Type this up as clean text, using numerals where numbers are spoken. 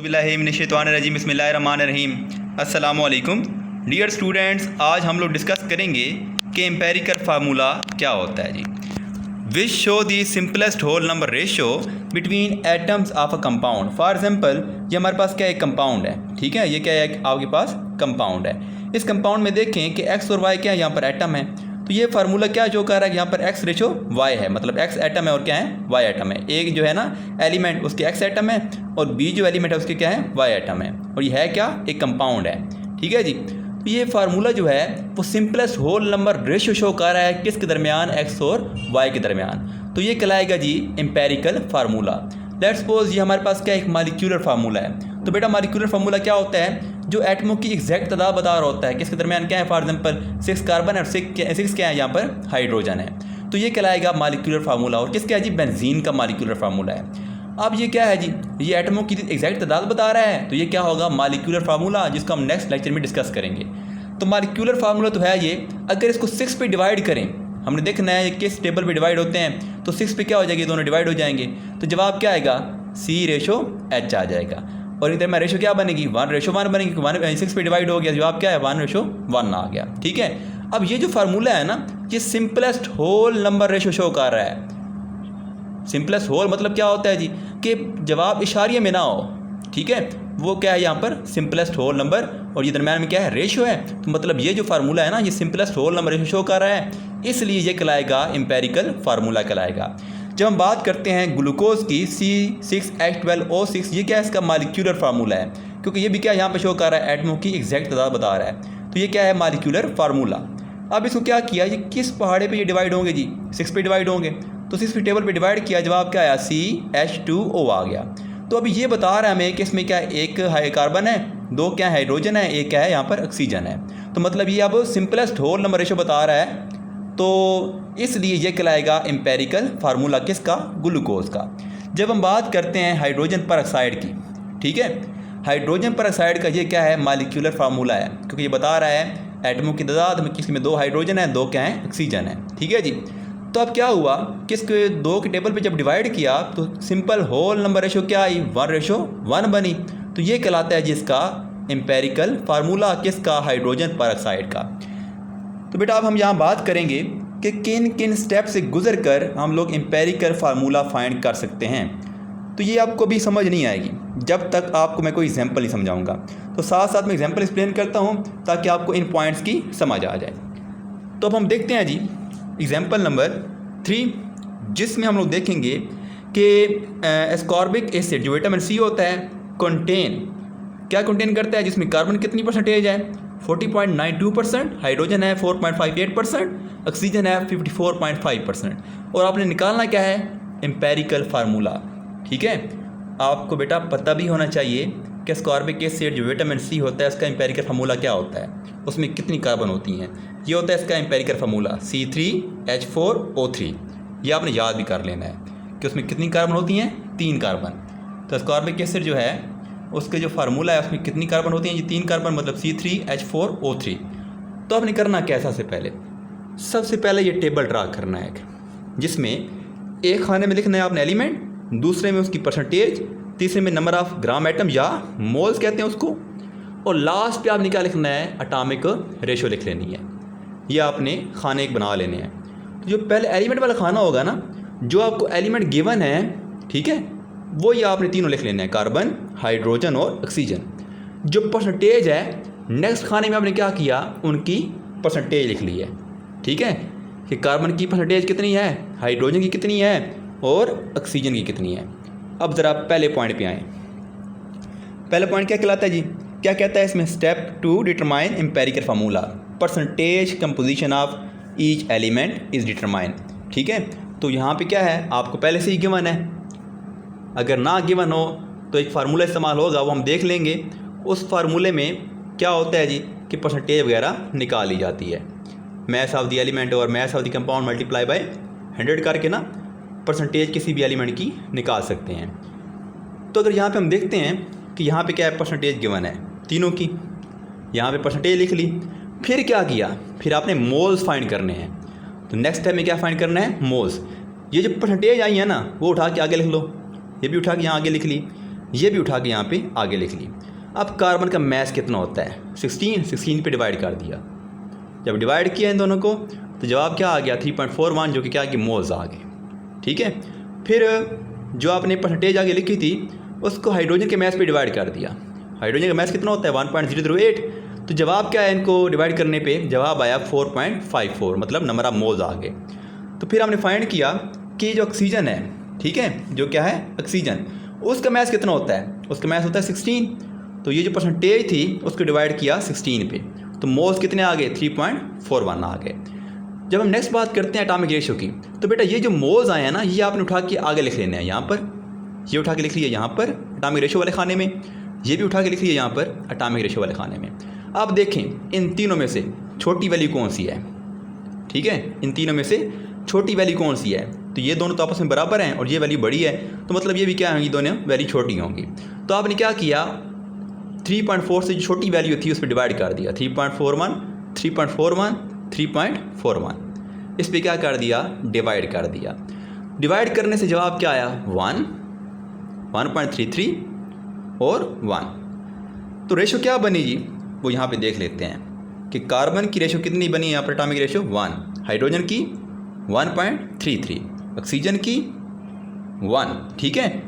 बिस्मिल्लाहिर्रहमानिर्रहीम बिस्मिल्लाहिर्रहमानिर्रहीम। अस्सलामुअलैकुम डियर स्टूडेंट्स, आज हम लोग डिस्कस करेंगे कि एम्पेरिकल फार्मूला क्या होता है जी। Which show the simplest whole number ratio between atoms of a compound. For example ये हमारे पास क्या एक कंपाउंड है, ठीक है, ये क्या है आपके पास कंपाउंड है। इस कंपाउंड में देखें कि एक्स और वाई क्या है, यहाँ पर एटम है। तो ये फार्मूला क्या जो कर रहा है, यहाँ पर एक्स रेशो वाई है, मतलब एक्स एटम है और क्या है वाई एटम है। एक जो है ना एलिमेंट उसके एक्स एटम है और बी जो एलिमेंट है उसके क्या है वाई एटम है, और ये है क्या एक कंपाउंड है, ठीक है जी। तो ये फार्मूला जो है वो simplest whole number ratio show कर रहा है किसके दरमियान, एक्स और वाई के दरमियान। तो ये कहलाएगा जी एम्पेरिकल फार्मूला। लेट्स सपोज ये हमारे पास क्या एक मालिक्यूलर फार्मूला है। तो बेटा मालिक्यूलर फार्मूला क्या होता है, जो एटमों की एग्जैक्ट तादाद बता रहा होता है किसके दरमियान क्या है। फॉर एग्जांपल 6 कार्बन है और 6 क्या है यहाँ पर हाइड्रोजन है। तो ये कहलाएगा मालिक्यूलर फार्मूला। और किसका है जी, बेंजीन का मालिक्यूलर फार्मूला है। अब ये क्या है जी, ये एटमों की एग्जैक्ट तादाद बता रहा है, तो ये क्या होगा मालिक्यूलर फार्मूला, जिसको हम नेक्स्ट लेक्चर में डिस्कस करेंगे। तो मालिक्यूलर फार्मूला तो है ये। अगर इसको 6 पे डिवाइड करें, हमने देखना है किस टेबल पे डिवाइड होते हैं, तो 6 पे क्या हो जाएगी, दोनों डिवाइड हो जाएंगे। तो जवाब क्या आएगा, C/H आ जाएगा। और इधर में रेशो क्या बनेगी, 1/1 बनेगी। 6 पे डिवाइड हो गया, जवाब क्या है 1/1 आ गया, ठीक है। अब ये जो फार्मूला है ना, ये simplest whole number ratio show कर रहा है। सिंपलेस्ट होल मतलब क्या होता है जी, कि जवाब इशारिये में ना हो, ठीक है, वो क्या है यहाँ पर सिंपलेस्ट होल नंबर, और ये दरम्यान में क्या है रेशो है। तो मतलब ये जो फार्मूला है ना, ये simplest whole number ratio show कर रहा है, इसलिए ये कहलाएगा एम्पेरिकल फार्मूला कहलाएगा। जब हम बात करते हैं ग्लूकोज की C6H12O6, ये क्या है इसका मालिक्यूलर फार्मूला है, क्योंकि ये भी क्या यहाँ पे शो कर रहा है एटमों की एग्जैक्ट तादाद बता रहा है। तो ये क्या है मालिक्यूलर फार्मूला। अब इसको क्या किया, ये किस पहाड़े पे ये डिवाइड होंगे जी, 6 पे डिवाइड होंगे। तो 6 पे टेबल पे डिवाइड किया, जवाब क्या आया CH2O आ गया। तो अभी ये बता रहा है हमें कि इसमें क्या एक कार्बन है, 2 क्या हाइड्रोजन है, एक क्या है यहाँ पर ऑक्सीजन है। तो मतलब ये अब सिंपलेस्ट होल नंबर रेशो बता रहा है, तो इसलिए ये कहलाएगा एम्पेरिकल फार्मूला किसका, ग्लूकोज का। जब हम बात करते हैं हाइड्रोजन परऑक्साइड की, ठीक है, हाइड्रोजन परऑक्साइड का ये क्या है मालिक्यूलर फार्मूला है, क्योंकि ये बता रहा है एटमों की तादाद में किसमें 2 हाइड्रोजन है, 2 क्या है ऑक्सीजन है, ठीक है जी। तो अब क्या हुआ, किसके 2 के टेबल पे जब डिवाइड किया तो सिंपल होल नंबर रेशो क्या आई 1/1 बनी। तो ये कहलाता है जिसका एम्पेरिकल फार्मूला किसका, हाइड्रोजन परऑक्साइड का। तो बेटा अब हम यहाँ बात करेंगे कि किन किन स्टेप से गुजर कर हम लोग एम्पेरिकल फार्मूला फाइंड कर सकते हैं। तो ये आपको भी समझ नहीं आएगी जब तक आपको मैं कोई एग्जांपल नहीं समझाऊंगा। तो साथ साथ में एग्जांपल एक्सप्लेन करता हूँ ताकि आपको इन पॉइंट्स की समझ आ जाए। तो अब हम देखते हैं जी एग्जांपल नंबर 3, जिसमें हम लोग देखेंगे कि एस्कॉर्बिक एसिड जो विटामिन C होता है क्या कंटेन करता है, जिसमें कार्बन कितनी परसेंटेज है 40.92%, हाइड्रोजन है 4.58%, ऑक्सीजन है 54.5%। और आपने निकालना क्या है एम्पेरिकल फार्मूला, ठीक है। आपको बेटा पता भी होना चाहिए कि एस्कॉर्बिक एसिड जो विटामिन C होता है उसका एम्पेरिकल फार्मूला क्या होता है, उसमें कितनी कार्बन होती हैं, ये होता है इसका एम्पेरिकल फार्मूला C3H4O3। ये आपने याद भी कर लेना है कि उसमें कितनी कार्बन होती हैं, 3 कार्बन। तो एस्कॉर्बिक एसिड जो है उसके जो फार्मूला है उसमें कितनी कार्बन होती हैं, ये 3 कार्बन, मतलब C3H4O3। तो आपने करना क्या है, सबसे पहले ये टेबल ड्रा करना है, जिसमें एक खाने में लिखना है आपने एलिमेंट, दूसरे में उसकी परसेंटेज, तीसरे में नंबर ऑफ ग्राम एटम या मोल्स कहते हैं उसको, और लास्ट पे आपने क्या लिखना है एटॉमिक रेशो लिख लेनी है। ये आपने खाने एक बना लेने हैं। तो जो पहले एलिमेंट वाला खाना होगा ना, जो आपको एलिमेंट गिवन है, ठीक है, वो ये आपने तीनों लिख लेने हैं, कार्बन, हाइड्रोजन और ऑक्सीजन। जो परसेंटेज है नेक्स्ट खाने में आपने क्या किया, उनकी परसेंटेज लिख ली है, ठीक है, कि कार्बन की परसेंटेज कितनी है, हाइड्रोजन की कितनी है और ऑक्सीजन की कितनी है। अब ज़रा पहले पॉइंट पे आएँ। पहले पॉइंट क्या कहलाता है जी, क्या कहता है इसमें, step 2 determine empirical formula, percentage composition of each element is determine, ठीक है। तो यहाँ पे क्या है आपको पहले से ही गिवन है, अगर ना गिवन हो तो एक फार्मूला इस्तेमाल होगा, वो हम देख लेंगे। उस फार्मूले में क्या होता है जी कि परसेंटेज वगैरह निकाल ली जाती है, मैथ ऑफ द एलिमेंट और math of the compound multiply by 100 करके ना परसेंटेज किसी भी एलिमेंट की निकाल सकते हैं। तो अगर यहाँ पे हम देखते हैं कि यहाँ पे क्या है परसेंटेज गिवन है तीनों की, यहाँ पे परसेंटेज लिख ली, फिर क्या किया, फिर आपने मोल्स फाइंड करने हैं। तो नेक्स्ट टाइम में क्या फाइंड करना है, मोल्स। ये जो परसेंटेज आई है ना वो उठा के आगे लिख लो, ये भी उठा के यहाँ आगे लिख ली। ये भी उठा के यहाँ पे आगे लिख ली। अब कार्बन का मास कितना होता है 16 पे डिवाइड कर दिया। जब डिवाइड किया इन दोनों को तो जवाब क्या आ गया 3.41, जो कि क्या कि मोल्स आ गए। ठीक है, फिर जो आपने परसेंटेज आगे लिखी थी उसको हाइड्रोजन के मास पे डिवाइड कर दिया। हाइड्रोजन का मास कितना होता है 1.008, तो जवाब क्या है इनको डिवाइड करने पे जवाब आया 4.54, मतलब नंबर ऑफ मोल्स आ गए। तो फिर हमने फाइंड किया कि जो ऑक्सीजन है, ठीक है, जो क्या है ऑक्सीजन, उसका मास कितना होता है, उसका मास होता है 16। तो ये जो परसेंटेज थी उसको डिवाइड किया 16 पे, तो मोल्स कितने आ गए 3.41 आ गए। जब हम नेक्स्ट बात करते हैं एटॉमिक रेशो की, तो बेटा ये जो मोल्स आए हैं ना, ये आपने उठा के आगे लिख लेने हैं। यहाँ पर ये उठा के लिख लिया यहाँ पर एटॉमिक रेशो वाले खाने में, ये भी उठा के लिख लिया यहाँ पर एटॉमिक रेशो वाले खाने में। अब देखें इन तीनों में से छोटी वैल्यू कौन सी है। ठीक है, इन तीनों में से छोटी वैल्यू कौन सी है, तो ये दोनों तो आपस में बराबर हैं और ये वैल्यू बड़ी है, तो मतलब ये भी क्या होंगी, दोनों वैल्यू छोटी होंगी। तो आपने क्या किया 3.4 से जो छोटी वैल्यू थी उस पर डिवाइड कर दिया, 3.41 3.41 3.41, इस पर क्या कर दिया डिवाइड कर दिया। डिवाइड करने से जवाब क्या आया 1, 1.33 और 1। तो रेशो क्या बनी जी, वो यहाँ पे देख लेते हैं कि कार्बन की रेशो कितनी बनी है यहाँ पर एटॉमिक रेशो 1, हाइड्रोजन की 1.33, ऑक्सीजन की 1। ठीक है,